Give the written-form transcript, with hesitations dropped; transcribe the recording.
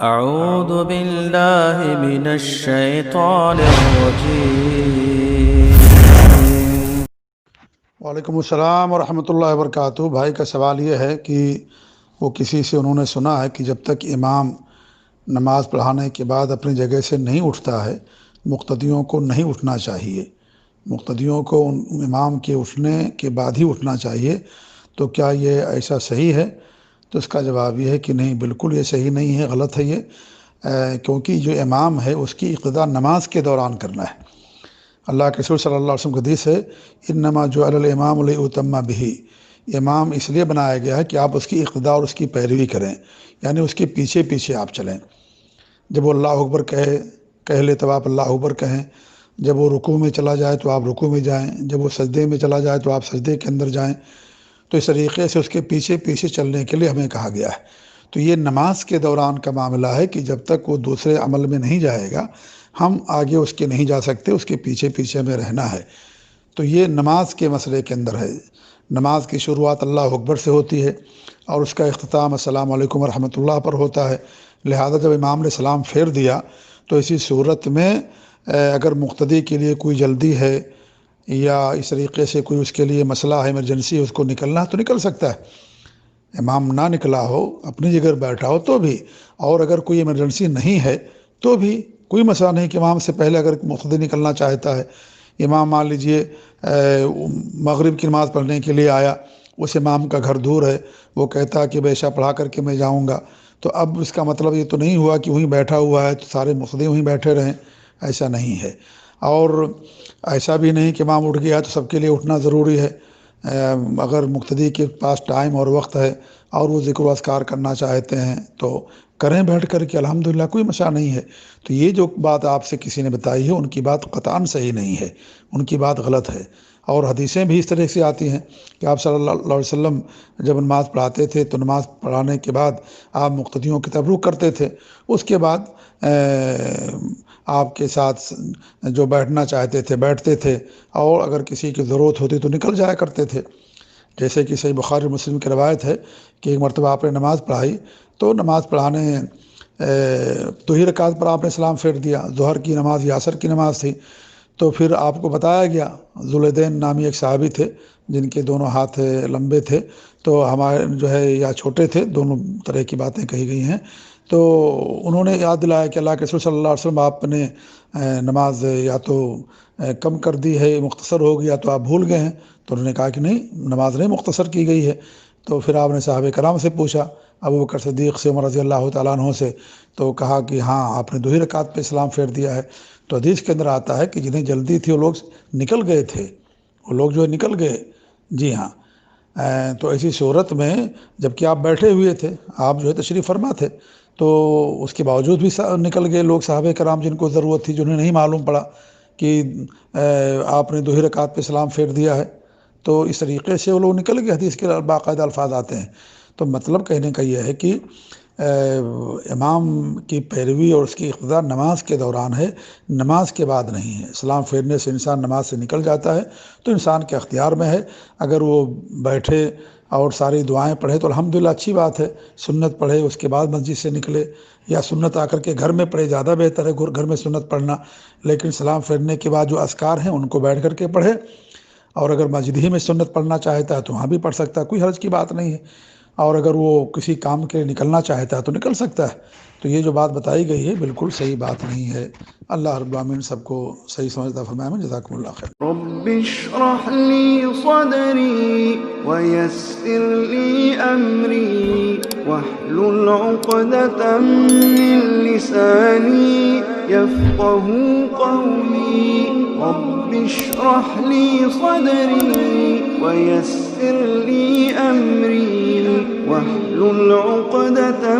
أعوذ بالله من الشيطان الرجيم۔ وعلیکم السلام ورحمۃ اللہ وبرکاتہ۔ بھائی کا سوال یہ ہے کہ وہ کسی سے انہوں نے سنا ہے کہ جب تک امام نماز پڑھانے کے بعد اپنی جگہ سے نہیں اٹھتا ہے مقتدیوں کو نہیں اٹھنا چاہیے، مقتدیوں کو امام کے اٹھنے کے بعد ہی اٹھنا چاہیے، تو کیا یہ ایسا صحیح ہے؟ تو اس کا جواب یہ ہے کہ نہیں، بالکل یہ صحیح نہیں ہے، غلط ہے یہ، کیونکہ جو امام ہے اس کی اقتداء نماز کے دوران کرنا ہے۔ اللہ کے رسول صلی اللہ علیہ وسلم کی حدیث ہے، انما جعل الامام لیؤتم بہ، امام اس لیے بنایا گیا ہے کہ آپ اس کی اقتداء اور اس کی پیروی کریں، یعنی اس کے پیچھے پیچھے آپ چلیں۔ جب وہ اللہ اکبر کہہ لے تو آپ اللہ اکبر کہیں، جب وہ رکوع میں چلا جائے تو آپ رکوع میں جائیں، جب وہ سجدے میں چلا جائے تو آپ سجدے کے اندر جائیں۔ تو اس طریقے سے اس کے پیچھے پیچھے چلنے کے لیے ہمیں کہا گیا ہے۔ تو یہ نماز کے دوران کا معاملہ ہے کہ جب تک وہ دوسرے عمل میں نہیں جائے گا ہم آگے اس کے نہیں جا سکتے، اس کے پیچھے پیچھے ہمیں رہنا ہے۔ تو یہ نماز کے مسئلے کے اندر ہے۔ نماز کی شروعات اللہ اکبر سے ہوتی ہے اور اس کا اختتام السلام علیکم ورحمۃ اللہ پر ہوتا ہے، لہذا جب امام نے سلام پھیر دیا تو اسی صورت میں اگر مقتدی کے لیے کوئی جلدی ہے یا اس طریقے سے کوئی اس کے لیے مسئلہ ہے، ایمرجنسی ہے، اس کو نکلنا ہے تو نکل سکتا ہے۔ امام نہ نکلا ہو، اپنی جگہ بیٹھا ہو تو بھی، اور اگر کوئی ایمرجنسی نہیں ہے تو بھی کوئی مسئلہ نہیں کہ امام سے پہلے اگر مقتدی نکلنا چاہتا ہے۔ امام مان لیجئے مغرب کی نماز پڑھنے کے لیے آیا، اس امام کا گھر دور ہے، وہ کہتا ہے کہ عشاء پڑھا کر کے میں جاؤں گا، تو اب اس کا مطلب یہ تو نہیں ہوا کہ وہیں بیٹھا ہوا ہے تو سارے مقتدی وہیں بیٹھے رہیں، ایسا نہیں ہے۔ اور ایسا بھی نہیں کہ امام اٹھ گیا تو سب کے لیے اٹھنا ضروری ہے۔ اگر مقتدی کے پاس ٹائم اور وقت ہے اور وہ ذکر و اذکار کرنا چاہتے ہیں تو کریں بیٹھ کر کے، الحمدللہ کوئی مسئلہ نہیں ہے۔ تو یہ جو بات آپ سے کسی نے بتائی ہے ان کی بات قطعاً صحیح نہیں ہے، ان کی بات غلط ہے۔ اور حدیثیں بھی اس طرح سے آتی ہیں کہ آپ صلی اللہ علیہ وسلم جب نماز پڑھاتے تھے تو نماز پڑھانے کے بعد آپ مقتدیوں کی طرف رخ کرتے تھے، اس کے بعد آپ کے ساتھ جو بیٹھنا چاہتے تھے بیٹھتے تھے، اور اگر کسی کی ضرورت ہوتی تو نکل جایا کرتے تھے۔ جیسے کہ صحیح بخاری مسلم کی روایت ہے کہ ایک مرتبہ آپ نے نماز پڑھائی تو نماز پڑھانے 2 رکعت پر آپ نے سلام پھیر دیا، ظہر کی نماز یا عصر کی نماز تھی، تو پھر آپ کو بتایا گیا، ذوالدین نامی ایک صحابی تھے جن کے دونوں ہاتھ لمبے تھے، تو ہمارے جو ہے یا چھوٹے تھے، دونوں طرح کی باتیں کہی گئی ہیں، تو انہوں نے یاد دلایا کہ اللہ کے رسول صلی اللہ علیہ وسلم آپ نے نماز یا تو کم کر دی ہے، مختصر ہو گیا تو آپ بھول گئے ہیں، تو انہوں نے کہا کہ نہیں، نماز نہیں مختصر کی گئی ہے۔ تو پھر آپ نے صحابہ کرام سے پوچھا، ابوبکر صدیق سے، عمر رضی اللہ تعالیٰ عنہ سے، تو کہا کہ ہاں آپ نے 2 رکعت پہ سلام پھیر دیا ہے۔ تو حدیث کے اندر آتا ہے کہ جنہیں جلدی تھی وہ لوگ نکل گئے تھے، وہ لوگ جو ہے نکل گئے، جی ہاں۔ تو ایسی صورت میں جب کہ آپ بیٹھے ہوئے تھے، آپ جو ہے تشریف فرما تھے، تو اس کے باوجود بھی نکل گئے لوگ، صحابہ کرام جن کو ضرورت تھی، جنہیں نہیں معلوم پڑا کہ آپ نے 2 رکعت پہ سلام پھیر دیا ہے، تو اس طریقے سے وہ لوگ نکل گئے۔ حدیث کے باقاعدہ الفاظ آتے ہیں۔ تو مطلب کہنے کا یہ ہے کہ امام کی پیروی اور اس کی اقتداء نماز کے دوران ہے، نماز کے بعد نہیں ہے۔ سلام پھیرنے سے انسان نماز سے نکل جاتا ہے تو انسان کے اختیار میں ہے، اگر وہ بیٹھے اور ساری دعائیں پڑھے تو الحمدللہ اچھی بات ہے، سنت پڑھے اس کے بعد مسجد سے نکلے، یا سنت آ کر کے گھر میں پڑھے، زیادہ بہتر ہے گھر میں سنت پڑھنا، لیکن سلام پھیرنے کے بعد جو اذکار ہیں ان کو بیٹھ کر کے پڑھے، اور اگر مسجد ہی میں سنت پڑھنا چاہتا ہے تو وہاں بھی پڑھ سکتا ہے، کوئی حرج کی بات نہیں ہے، اور اگر وہ کسی کام کے لیے نکلنا چاہتا ہے تو نکل سکتا ہے۔ تو یہ جو بات بتائی گئی ہے بالکل صحیح بات نہیں ہے۔ اللہ رب العالمین سب کو صحیح سمجھتا فرمائے۔ جزاکم اللہ خیر۔ رب اشرح لي صدري ويسر لي أمري واحلل عقدة من لساني يفقه قولي رب اشرح لي صدري ويسر لي أمري واحلل عقدة